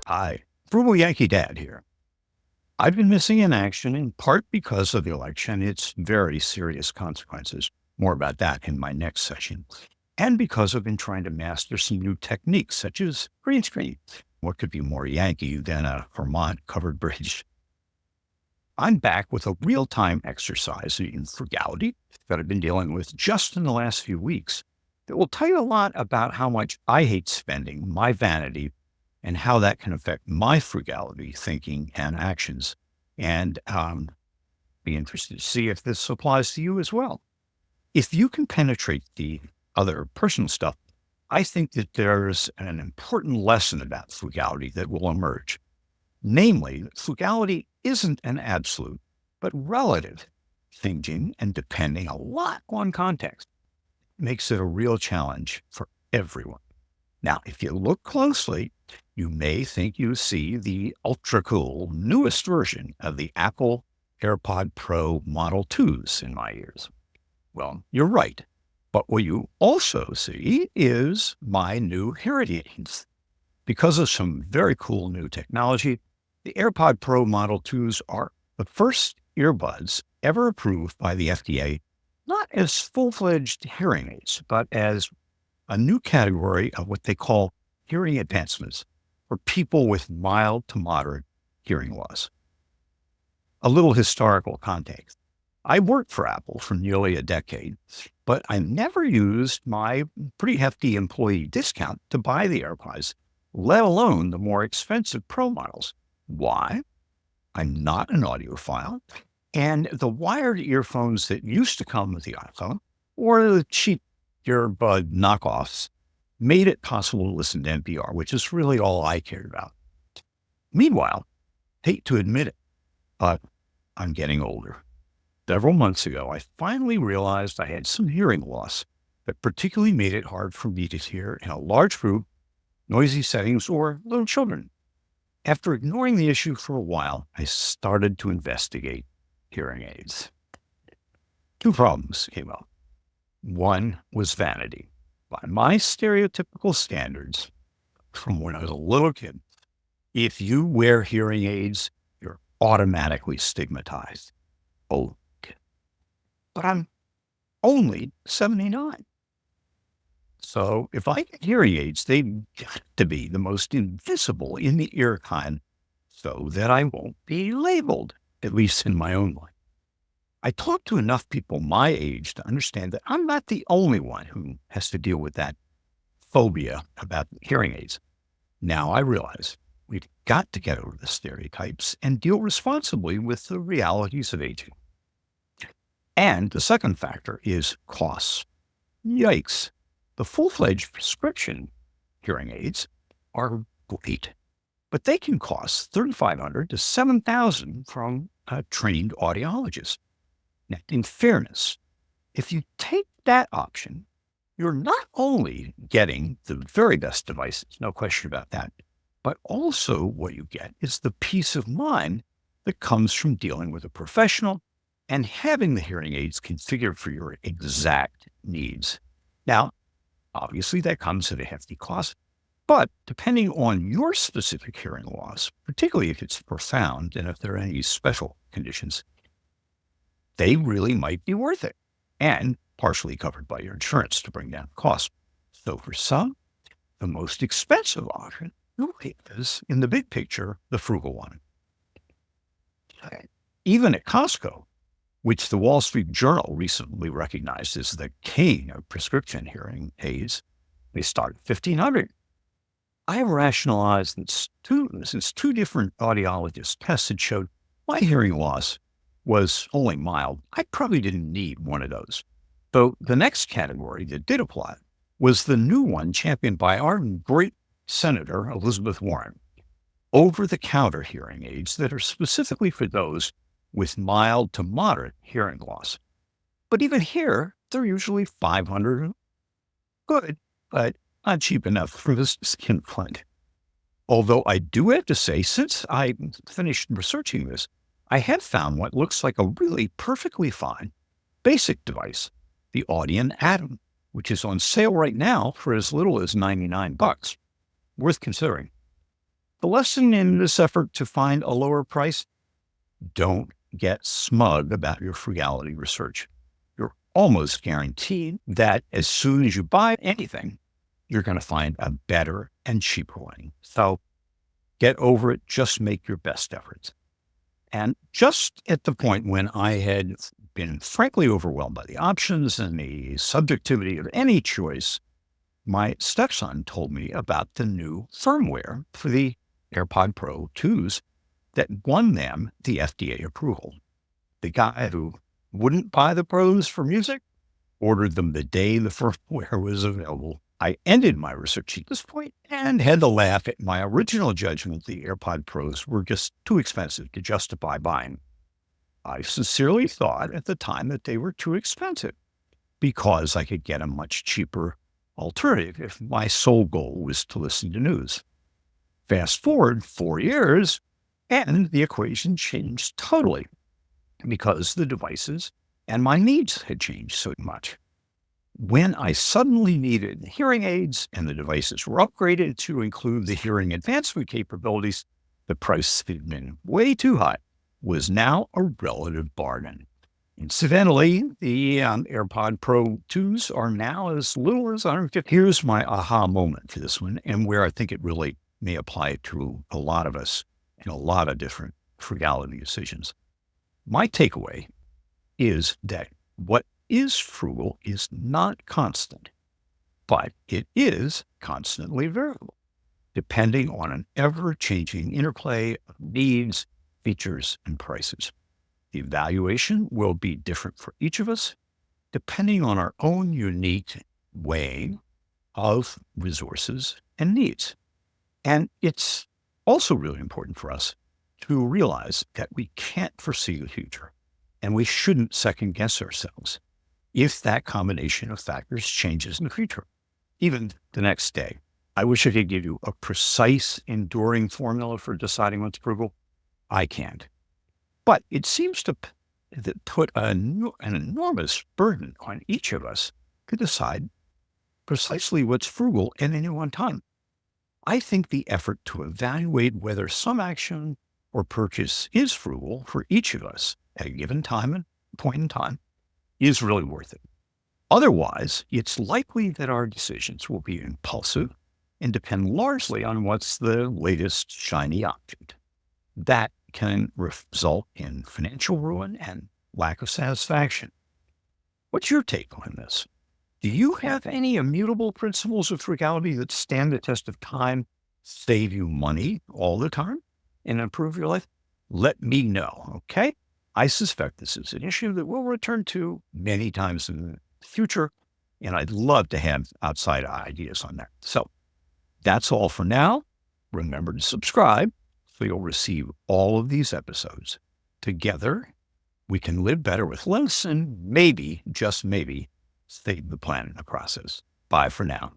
Hi, Frugal Yankee Dad here. I've been missing in action in part because of the election, its very serious consequences. More about that in my next session. And because I've been trying to master some new techniques, such as green screen. What could be more Yankee than a Vermont covered bridge? I'm back with a real time exercise in frugality that I've been dealing with just in the last few weeks that will tell you a lot about how much I hate spending, my vanity, and how that can affect my frugality thinking and actions. And be interested to see if this applies to you as well. If you can penetrate the other personal stuff, I think that there's an important lesson about frugality that will emerge. Namely, that frugality isn't an absolute, but relative thinking and depending a lot on context makes it a real challenge for everyone. Now, if you look closely, you may think you see the ultra cool newest version of the Apple AirPod Pro Model 2s in my ears. Well, you're right. But what you also see is my new hearing aids. Because of some very cool new technology, the AirPod Pro Model 2s are the first earbuds ever approved by the FDA, not as full-fledged hearing aids, but as a new category of what they call hearing advancements for people with mild to moderate hearing loss. A little historical context. I worked for Apple for nearly a decade, but I never used my pretty hefty employee discount to buy the AirPods, let alone the more expensive Pro models. Why? I'm not an audiophile, and the wired earphones that used to come with the iPhone, or the cheap earbud knockoffs, made it possible to listen to NPR, which is really all I cared about. Meanwhile, hate to admit it, but I'm getting older. Several months ago, I finally realized I had some hearing loss that particularly made it hard for me to hear in a large group, noisy settings, or little children. After ignoring the issue for a while, I started to investigate hearing aids. Two problems came up. One was vanity. By my stereotypical standards, from when I was a little kid, if you wear hearing aids, you're automatically stigmatized. Oh, but I'm only 79. So if I get hearing aids, they've got to be the most invisible in the ear kind so that I won't be labeled, at least in my own life. I talked to enough people my age to understand that I'm not the only one who has to deal with that phobia about hearing aids. Now I realize we've got to get over the stereotypes and deal responsibly with the realities of aging. And the second factor is costs. Yikes. The full-fledged prescription hearing aids are great, but they can cost $3,500 to $7,000 from a trained audiologist. Now, in fairness, if you take that option, you're not only getting the very best devices, no question about that, but also what you get is the peace of mind that comes from dealing with a professional and having the hearing aids configured for your exact needs. Now, obviously, that comes at a hefty cost, but depending on your specific hearing loss, particularly if it's profound and if there are any special conditions, they really might be worth it and partially covered by your insurance to bring down the cost. So for some, the most expensive option really is, in the big picture, the frugal one. Even at Costco, which the Wall Street Journal recently recognized as the king of prescription hearing aids, they start at $1,500. I have rationalized that since two different audiologist tests had showed my hearing loss was only mild, I probably didn't need one of those. So the next category that did apply was the new one championed by our great Senator Elizabeth Warren, over-the-counter hearing aids that are specifically for those with mild to moderate hearing loss. But even here, they're usually $500. Good, but not cheap enough for the skin fund. Although I do have to say, since I finished researching this, I have found what looks like a really perfectly fine basic device, the Audion Atom. which is on sale right now for as little as $99. Worth considering. The lesson in this effort to find a lower price: don't get smug about your frugality research. You're almost guaranteed that as soon as you buy anything, you're going to find a better and cheaper one. So get over it. Just make your best efforts. And just at the point when I had been frankly overwhelmed by the options and the subjectivity of any choice, my stepson told me about the new firmware for the AirPod Pro 2s that won them the FDA approval. The guy who wouldn't buy the Pros for music ordered them the day the firmware was available. I ended my research at this point and had to laugh at my original judgment the AirPod Pros were just too expensive to justify buying. I sincerely thought at the time that they were too expensive because I could get a much cheaper alternative if my sole goal was to listen to news. Fast forward 4 years, and the equation changed totally because the devices and my needs had changed so much. When I suddenly needed hearing aids and the devices were upgraded to include the hearing advancement capabilities, the price had been way too high, was now a relative bargain. Incidentally, the AirPod Pro 2s are now as little as $150. Here's my aha moment for this one, and where I think it really may apply to a lot of us in a lot of different frugality decisions. My takeaway is that what is frugal is not constant, but it is constantly variable, depending on an ever-changing interplay of needs, features, and prices. The evaluation will be different for each of us, depending on our own unique weighing of resources and needs. And it's also really important for us to realize that we can't foresee the future, and we shouldn't second guess ourselves if that combination of factors changes in the future, even the next day. I wish I could give you a precise, enduring formula for deciding what's frugal. I can't. But it seems to put an enormous burden on each of us to decide precisely what's frugal at any one time. I think the effort to evaluate whether some action or purchase is frugal for each of us at a given time and point in time is really worth it. Otherwise, it's likely that our decisions will be impulsive and depend largely on what's the latest shiny object. That can result in financial ruin and lack of satisfaction. What's your take on this? Do you have any immutable principles of frugality that stand the test of time, save you money all the time, and improve your life? Let me know, okay? I suspect this is an issue that we'll return to many times in the future, and I'd love to have outside ideas on that. So that's all for now. Remember to subscribe so you'll receive all of these episodes. Together, we can live better with less and maybe, just maybe, save the planet in the process. Bye for now.